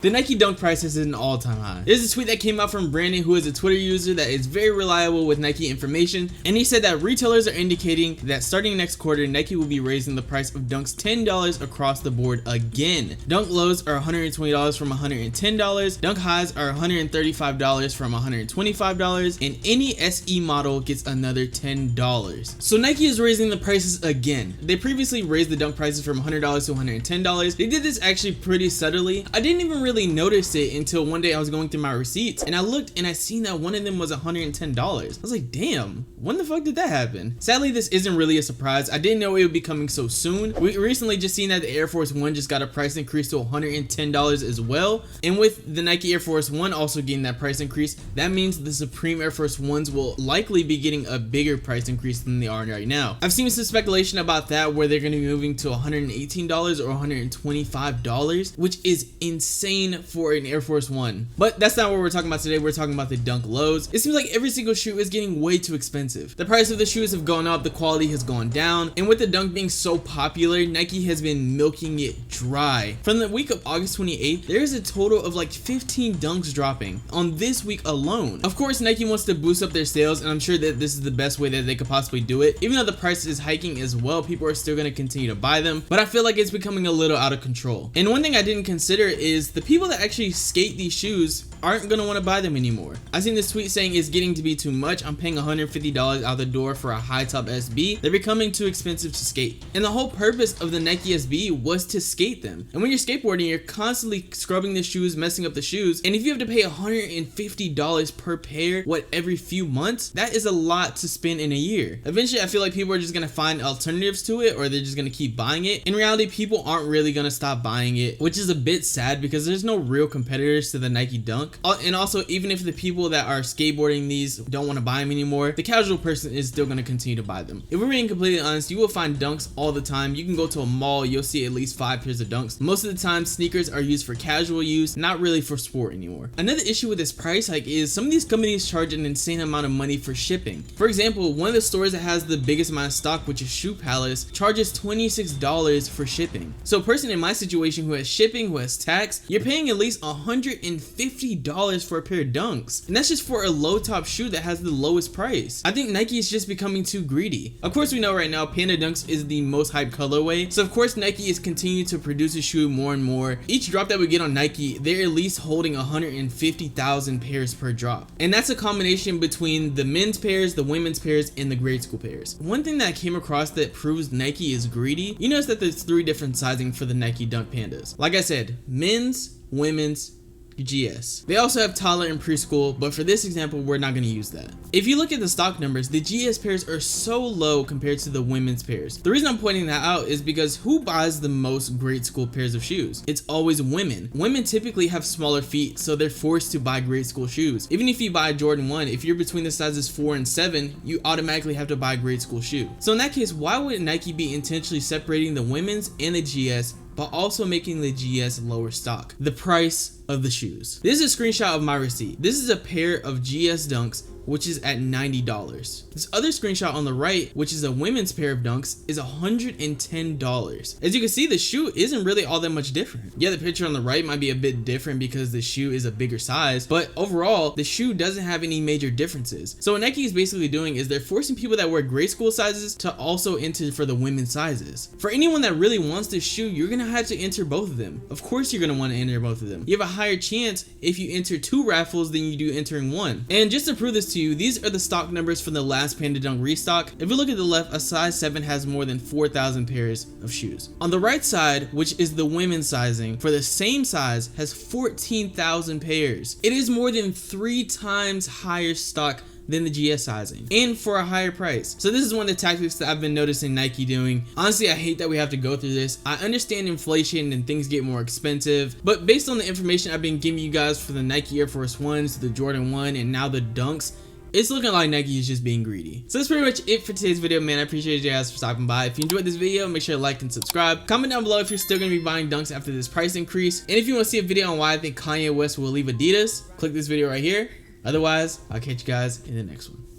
The Nike Dunk price is at an all-time high. There's a tweet that came out from Brandon, who is a Twitter user that is very reliable with Nike information, and he said that retailers are indicating that starting next quarter, Nike will be raising the price of Dunks $10 across the board again. Dunk lows are $120 from $110, Dunk highs are $135 from $125, and any SE model gets another $10. So Nike is raising the prices again. They previously raised the Dunk prices from $100 to $110. They did this actually pretty subtly. I didn't even really noticed it until one day I was going through my receipts and I looked and I seen that one of them was $110. I was like, damn, when the fuck did that happen? Sadly, this isn't really a surprise. I didn't know it would be coming so soon. We recently just seen that the Air Force One just got a price increase to $110 as well. And with the Nike Air Force One also getting that price increase, that means the Supreme Air Force Ones will likely be getting a bigger price increase than they are right now. I've seen some speculation about that where they're going to be moving to $118 or $125, which is insane for an Air Force One. But that's not what we're talking about today. We're talking about the Dunk lows. It seems like every single shoe is getting way too expensive. The price of the shoes have gone up, the quality has gone down, and with the Dunk being so popular, Nike has been milking it dry. From the week of August 28th, there is a total of like 15 Dunks dropping on this week alone. Of course, Nike wants to boost up their sales, and I'm sure that this is the best way that they could possibly do it. Even though the price is hiking as well, people are still going to continue to buy them, but I feel like it's becoming a little out of control. And one thing I didn't consider is the people that actually skate these shoes aren't gonna want to buy them anymore. I seen this tweet saying it's getting to be too much. I'm paying $150 out the door for a high top SB. They're becoming too expensive to skate. And the whole purpose of the Nike SB was to skate them. And when you're skateboarding, you're constantly scrubbing the shoes, messing up the shoes. And if you have to pay $150 per pair, every few months, that is a lot to spend in a year. Eventually, I feel like people are just gonna find alternatives to it, or they're just gonna keep buying it. In reality, people aren't really gonna stop buying it, which is a bit sad because there's no real competitors to the Nike Dunk. And also, even if the people that are skateboarding these don't want to buy them anymore, the casual person is still going to continue to buy them. If we're being completely honest, you will find Dunks all the time. You can go to a mall, you'll see at least 5 pairs of Dunks. Most of the time, sneakers are used for casual use, not really for sport anymore. Another issue with this price hike is some of these companies charge an insane amount of money for shipping. For example, one of the stores that has the biggest amount of stock, which is Shoe Palace, charges $26 for shipping. So a person in my situation who has shipping, who has tax, you're paying at least $150 for a pair of Dunks, and that's just for a low top shoe that has the lowest price. I think Nike is just becoming too greedy. Of course, we know right now Panda Dunks is the most hyped colorway, so of course Nike is continuing to produce a shoe more and more. Each drop that we get on Nike, they're at least holding 150,000 pairs per drop, and that's a combination between the men's pairs, the women's pairs, and the grade school pairs. One thing that I came across that proves Nike is greedy, you notice that there's 3 different sizing for the Nike Dunk Pandas. Like I said, men's, women's, GS. They also have toddler and preschool, but for this example, we're not going to use that. If you look at the stock numbers, the GS pairs are so low compared to the women's pairs. The reason I'm pointing that out is because who buys the most grade school pairs of shoes? It's always women. Women typically have smaller feet, so they're forced to buy grade school shoes. Even if you buy a Jordan 1, if you're between the sizes 4 and 7, you automatically have to buy a grade school shoe. So in that case, why would Nike be intentionally separating the women's and the GS, but also making the GS lower stock? The price of the shoes. This is a screenshot of my receipt. This is a pair of GS Dunks, which is at $90. This other screenshot on the right, which is a women's pair of Dunks, is $110. As you can see, the shoe isn't really all that much different. Yeah, the picture on the right might be a bit different because the shoe is a bigger size, but overall, the shoe doesn't have any major differences. So what Nike is basically doing is they're forcing people that wear grade school sizes to also enter for the women's sizes. For anyone that really wants this shoe, you're gonna have to enter both of them. Of course you're gonna want to enter both of them. You have a higher chance if you enter 2 raffles than you do entering 1. And just to prove this to you, these are the stock numbers from the last Panda Dunk restock. If you look at the left, a size 7 has more than 4,000 pairs of shoes. On the right side, which is the women's sizing, for the same size has 14,000 pairs. It is more than 3 times higher stock than the GS sizing, and for a higher price. So this is one of the tactics that I've been noticing Nike doing. Honestly, I hate that we have to go through this. I understand inflation and things get more expensive, but based on the information I've been giving you guys for the Nike Air Force Ones, the Jordan 1, and now the Dunks, it's looking like Nike is just being greedy. So that's pretty much it for today's video, man. I appreciate you guys for stopping by. If you enjoyed this video, make sure to like and subscribe. Comment down below if you're still going to be buying Dunks after this price increase. And if you want to see a video on why I think Kanye West will leave Adidas, click this video right here. Otherwise, I'll catch you guys in the next one.